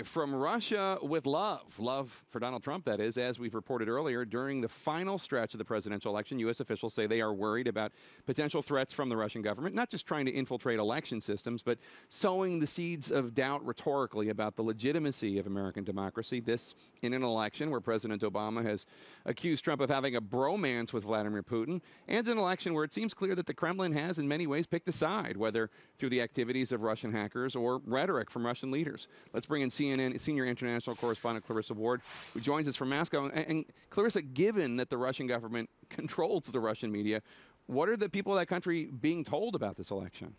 From Russia with love. Love for Donald Trump, that is. As we've reported earlier, during the final stretch of the presidential election, U.S. officials say they are worried about potential threats from the Russian government, not just trying to infiltrate election systems, but sowing the seeds of doubt rhetorically about the legitimacy of American democracy. This in an election where President Obama has accused Trump of having a bromance with Vladimir Putin, and an election where it seems clear that the Kremlin has, in many ways, picked a side, whether through the activities of Russian hackers or rhetoric from Russian leaders. Let's bring in CNN senior international correspondent Clarissa Ward, who joins us from Moscow. And Clarissa, given that the Russian government controls the Russian media, what are the people of that country being told about this election?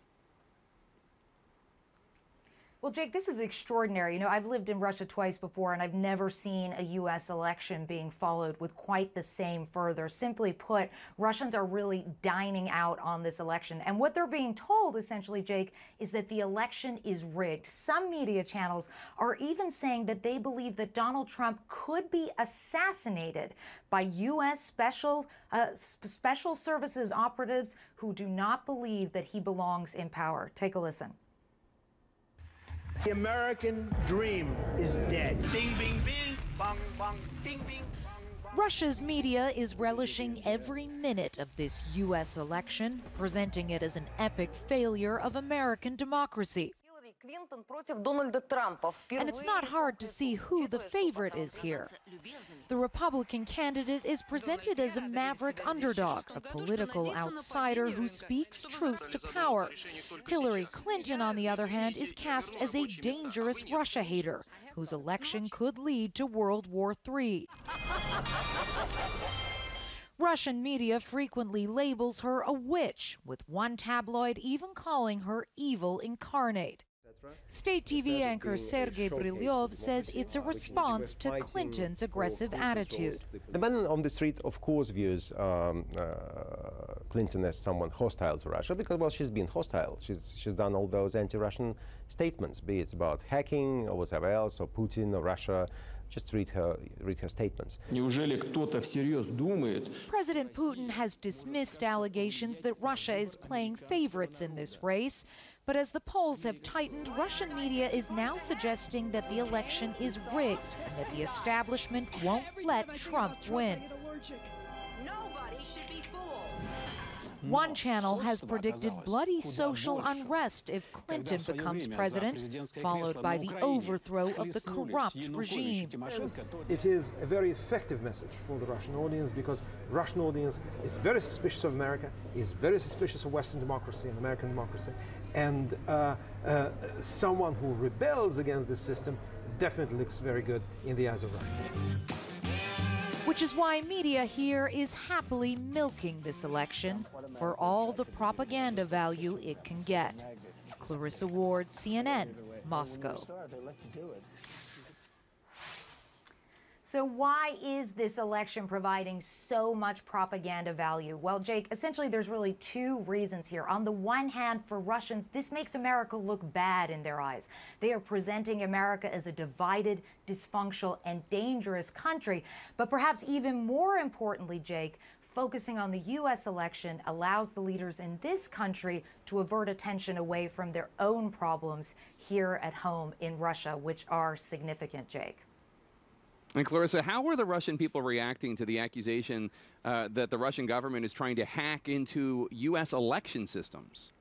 Well, Jake, this is extraordinary. You know, I've lived in Russia twice before, and I've never seen a U.S. election being followed with quite the same fervor. Simply put, Russians are really dining out on this election. And what they're being told, essentially, Jake, is that the election is rigged. Some media channels are even saying that they believe that Donald Trump could be assassinated by U.S. special services operatives who do not believe that he belongs in power. Take a listen. The American dream is dead. Bing, bing, bing, bang, bang, ding, bing. Russia's media is relishing every minute of this U.S. election, presenting it as an epic failure of American democracy. And it's not hard to see who the favorite is here. The Republican candidate is presented as a maverick underdog, a political outsider who speaks truth to power. Hillary Clinton, on the other hand, is cast as a dangerous Russia hater, whose election could lead to World War III. Russian media frequently labels her a witch, with one tabloid even calling her evil incarnate. State TV anchor Sergei Brylyov says it's a response to Clinton's aggressive attitude. The man on the street, of course, views Clinton as someone hostile to Russia because, well, she's been hostile. She's done all those anti-Russian statements, be it about hacking or whatever else, or Putin or Russia. Just read her statements. President Putin has dismissed allegations that Russia is playing favorites in this race. But as the polls have tightened, Russian media is now suggesting that the election is rigged and that the establishment won't let Trump win. Nobody should be fooled. One channel has predicted bloody social unrest if Clinton becomes president, followed by the overthrow of the corrupt regime. It is a very effective message for the Russian audience because the Russian audience is very suspicious of America, is very suspicious of Western democracy and American democracy, and someone who rebels against this system definitely looks very good in the eyes of Russia. Which is why media here is happily milking this election for all the propaganda value it can get. Clarissa Ward, CNN, Moscow. So why is this election providing so much propaganda value? Well, Jake, essentially there's really two reasons here. On the one hand, for Russians, this makes America look bad in their eyes. They are presenting America as a divided, dysfunctional, and dangerous country. But perhaps even more importantly, Jake, focusing on the U.S. election allows the leaders in this country to avert attention away from their own problems here at home in Russia, which are significant, Jake. And Clarissa, how are the Russian people reacting to the accusation that the Russian government is trying to hack into U.S. election systems?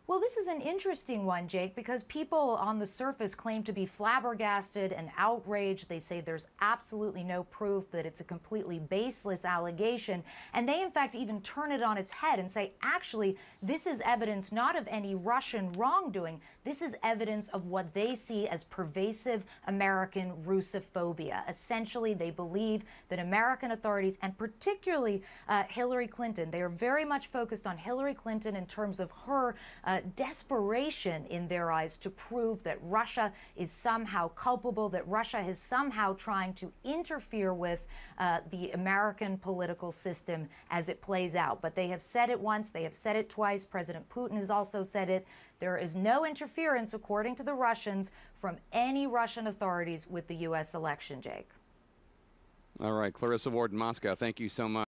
Well, this is an interesting one, Jake, because people on the surface claim to be flabbergasted and outraged. They say there's absolutely no proof, that it's a completely baseless allegation. And they, in fact, even turn it on its head and say, actually, this is evidence not of any Russian wrongdoing. This is evidence of what they see as pervasive American Russophobia. Essentially, they believe that American authorities, and particularly Hillary Clinton, they are very much focused on Hillary Clinton in terms of her desperation in their eyes to prove that Russia is somehow culpable, that Russia is somehow trying to interfere with the American political system as it plays out. But they have said it once, they have said it twice. President Putin has also said it. There is no interference, according to the Russians, from any Russian authorities with the U.S. election, Jake. All right, Clarissa Ward in Moscow, thank you so much.